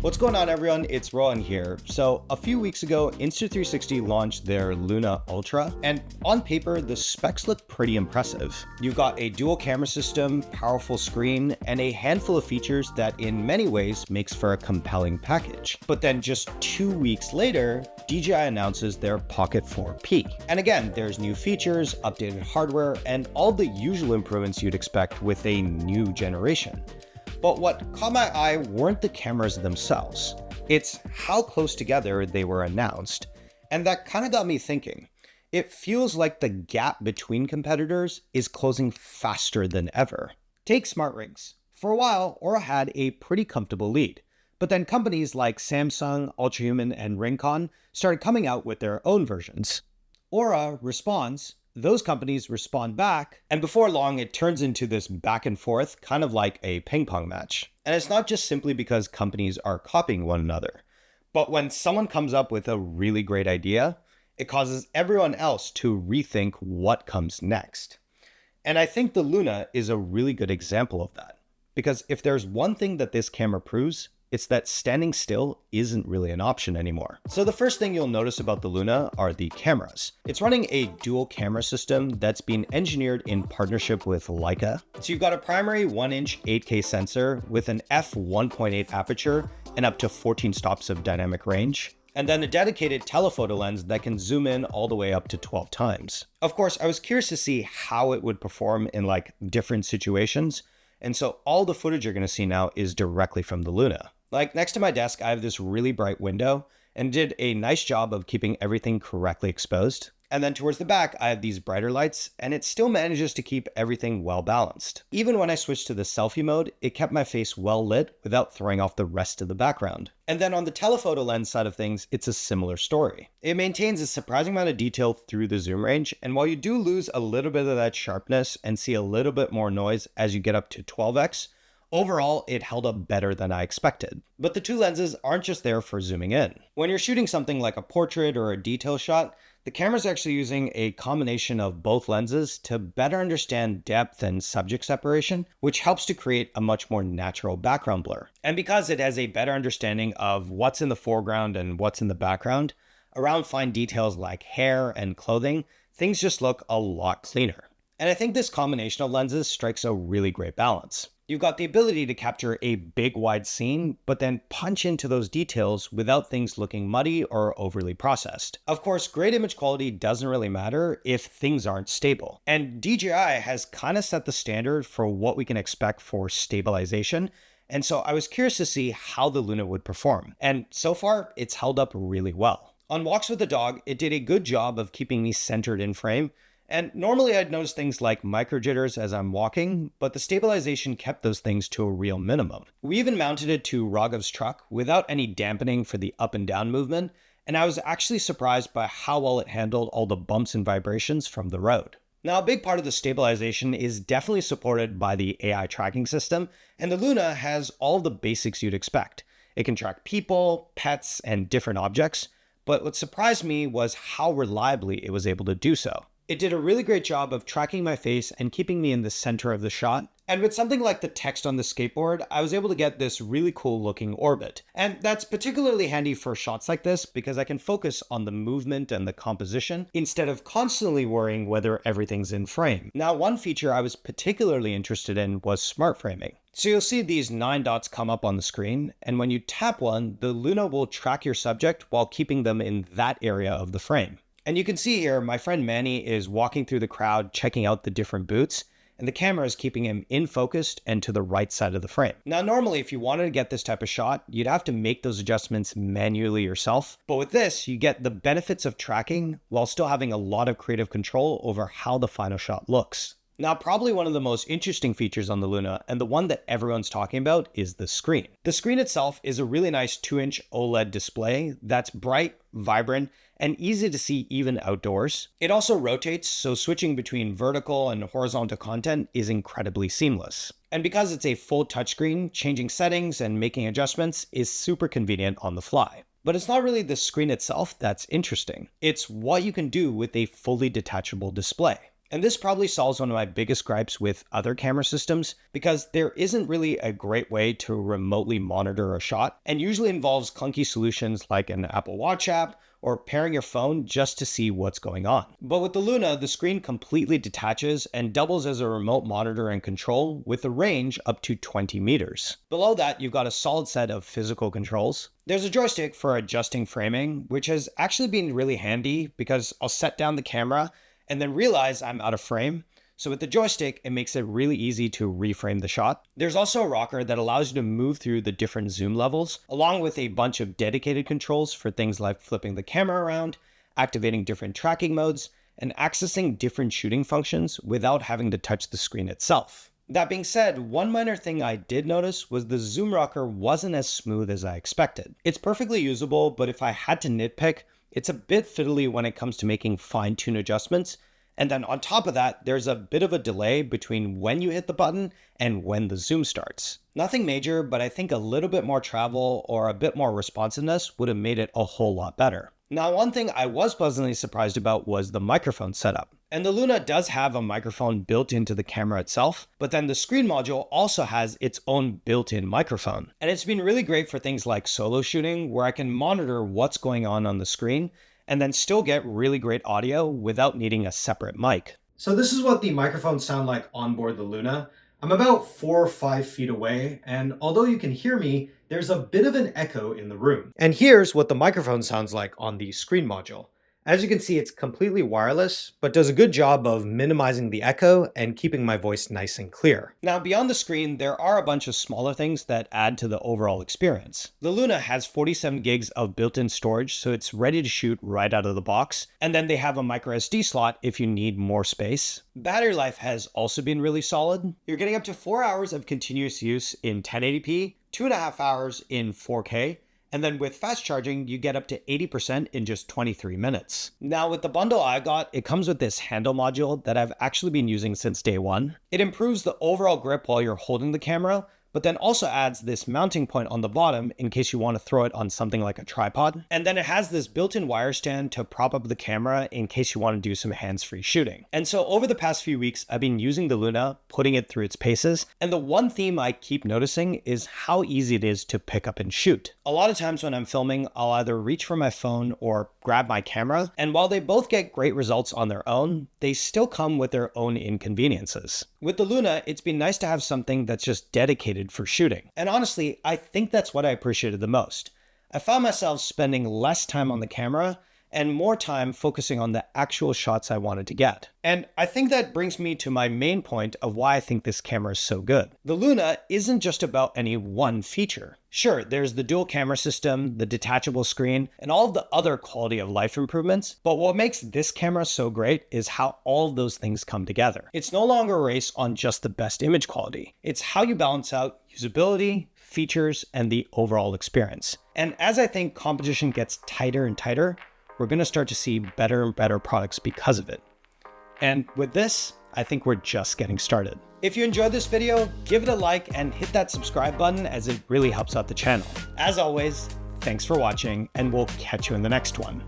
What's going on, everyone? It's Rohan here. So a few weeks ago, Insta360 launched their Luna Ultra, and on paper, the specs look pretty impressive. You've got a dual camera system, powerful screen, and a handful of features that in many ways makes for a compelling package. But then just 2 weeks later, DJI announces their Pocket 4P. And again, there's new features, updated hardware, and all the usual improvements you'd expect with a new generation. But what caught my eye weren't the cameras themselves. It's how close together they were announced. And that kind of got me thinking. It feels like the gap between competitors is closing faster than ever. Take smart rings. For a while, Aura had a pretty comfortable lead. But then companies like Samsung, Ultrahuman, and Rincon started coming out with their own versions. Aura responds, those companies respond back, and before long it turns into this back and forth, kind of like a ping pong match. And it's not just simply because companies are copying one another, but when someone comes up with a really great idea, it causes everyone else to rethink what comes next. And I think the Luna is a really good example of that, because if there's one thing that this camera proves, it's that standing still isn't really an option anymore. So the first thing you'll notice about the Luna are the cameras. It's running a dual camera system that's been engineered in partnership with Leica. So you've got a primary 1-inch 8K sensor with an f1.8 aperture and up to 14 stops of dynamic range, and then a dedicated telephoto lens that can zoom in all the way up to 12 times. Of course, I was curious to see how it would perform in different situations, and so all the footage you're gonna see now is directly from the Luna. Next to my desk, I have this really bright window and did a nice job of keeping everything correctly exposed. And then towards the back, I have these brighter lights, and it still manages to keep everything well balanced. Even when I switched to the selfie mode, it kept my face well lit without throwing off the rest of the background. And then on the telephoto lens side of things, it's a similar story. It maintains a surprising amount of detail through the zoom range, and while you do lose a little bit of that sharpness and see a little bit more noise as you get up to 12x, overall, it held up better than I expected. But the two lenses aren't just there for zooming in. When you're shooting something like a portrait or a detail shot, the camera's actually using a combination of both lenses to better understand depth and subject separation, which helps to create a much more natural background blur. And because it has a better understanding of what's in the foreground and what's in the background, around fine details like hair and clothing, things just look a lot cleaner. And I think this combination of lenses strikes a really great balance. You've got the ability to capture a big wide scene, but then punch into those details without things looking muddy or overly processed. Of course, great image quality doesn't really matter if things aren't stable. And DJI has kind of set the standard for what we can expect for stabilization. And so I was curious to see how the Luna would perform. And so far, it's held up really well. On walks with the dog, it did a good job of keeping me centered in frame. And normally I'd notice things like micro jitters as I'm walking, but the stabilization kept those things to a real minimum. We even mounted it to Raghav's truck without any dampening for the up and down movement, and I was actually surprised by how well it handled all the bumps and vibrations from the road. Now, a big part of the stabilization is definitely supported by the AI tracking system, and the Luna has all the basics you'd expect. It can track people, pets, and different objects, but what surprised me was how reliably it was able to do so. It did a really great job of tracking my face and keeping me in the center of the shot. And with something like the text on the skateboard, I was able to get this really cool looking orbit. And that's particularly handy for shots like this because I can focus on the movement and the composition instead of constantly worrying whether everything's in frame. Now, one feature I was particularly interested in was smart framing. So you'll see these 9 dots come up on the screen, and when you tap one, the Luna will track your subject while keeping them in that area of the frame. And you can see here, my friend Manny is walking through the crowd, checking out the different booths, and the camera is keeping him in focused and to the right side of the frame. Now, normally, if you wanted to get this type of shot, you'd have to make those adjustments manually yourself. But with this, you get the benefits of tracking while still having a lot of creative control over how the final shot looks. Now, probably one of the most interesting features on the Luna, and the one that everyone's talking about, is the screen. The screen itself is a really nice 2-inch OLED display that's bright, vibrant, and easy to see even outdoors. It also rotates, so switching between vertical and horizontal content is incredibly seamless. And because it's a full touchscreen, changing settings and making adjustments is super convenient on the fly. But it's not really the screen itself that's interesting. It's what you can do with a fully detachable display. And this probably solves one of my biggest gripes with other camera systems, because there isn't really a great way to remotely monitor a shot, and usually involves clunky solutions like an Apple Watch app or pairing your phone just to see what's going on. But with the Luna, the screen completely detaches and doubles as a remote monitor and control with a range up to 20 meters. Below that, you've got a solid set of physical controls. There's a joystick for adjusting framing, which has actually been really handy because I'll set down the camera and then realize I'm out of frame. So with the joystick, it makes it really easy to reframe the shot. There's also a rocker that allows you to move through the different zoom levels, along with a bunch of dedicated controls for things like flipping the camera around, activating different tracking modes, and accessing different shooting functions without having to touch the screen itself. That being said, one minor thing I did notice was the zoom rocker wasn't as smooth as I expected. It's perfectly usable, but if I had to nitpick, it's a bit fiddly when it comes to making fine-tune adjustments. And then on top of that, there's a bit of a delay between when you hit the button and when the zoom starts. Nothing major, but I think a little bit more travel or a bit more responsiveness would have made it a whole lot better. Now, one thing I was pleasantly surprised about was the microphone setup. And the Luna does have a microphone built into the camera itself, but then the screen module also has its own built-in microphone. And it's been really great for things like solo shooting, where I can monitor what's going on the screen and then still get really great audio without needing a separate mic. So this is what the microphones sound like on board the Luna. I'm about 4 or 5 feet away, and although you can hear me, there's a bit of an echo in the room. And here's what the microphone sounds like on the screen module. As you can see, it's completely wireless, but does a good job of minimizing the echo and keeping my voice nice and clear. Now, beyond the screen, there are a bunch of smaller things that add to the overall experience. The Luna has 47 gigs of built-in storage, so it's ready to shoot right out of the box. And then they have a micro SD slot if you need more space. Battery life has also been really solid. You're getting up to 4 hours of continuous use in 1080p, 2.5 hours in 4K, and then with fast charging, you get up to 80% in just 23 minutes. Now with the bundle I got, it comes with this handle module that I've actually been using since day one. It improves the overall grip while you're holding the camera, but then also adds this mounting point on the bottom in case you want to throw it on something like a tripod. And then it has this built-in wire stand to prop up the camera in case you want to do some hands-free shooting. And so over the past few weeks, I've been using the Luna, putting it through its paces. And the one theme I keep noticing is how easy it is to pick up and shoot. A lot of times when I'm filming, I'll either reach for my phone or grab my camera. And while they both get great results on their own, they still come with their own inconveniences. With the Luna, it's been nice to have something that's just dedicated for shooting. And honestly, I think that's what I appreciated the most. I found myself spending less time on the camera and more time focusing on the actual shots I wanted to get. And I think that brings me to my main point of why I think this camera is so good. The Luna isn't just about any one feature. Sure, there's the dual camera system, the detachable screen, and all of the other quality of life improvements, but what makes this camera so great is how all of those things come together. It's no longer a race on just the best image quality. It's how you balance out usability, features, and the overall experience. And as I think competition gets tighter and tighter, we're going to start to see better and better products because of it. And with this, I think we're just getting started. If you enjoyed this video, give it a like and hit that subscribe button as it really helps out the channel. As always, thanks for watching, and we'll catch you in the next one.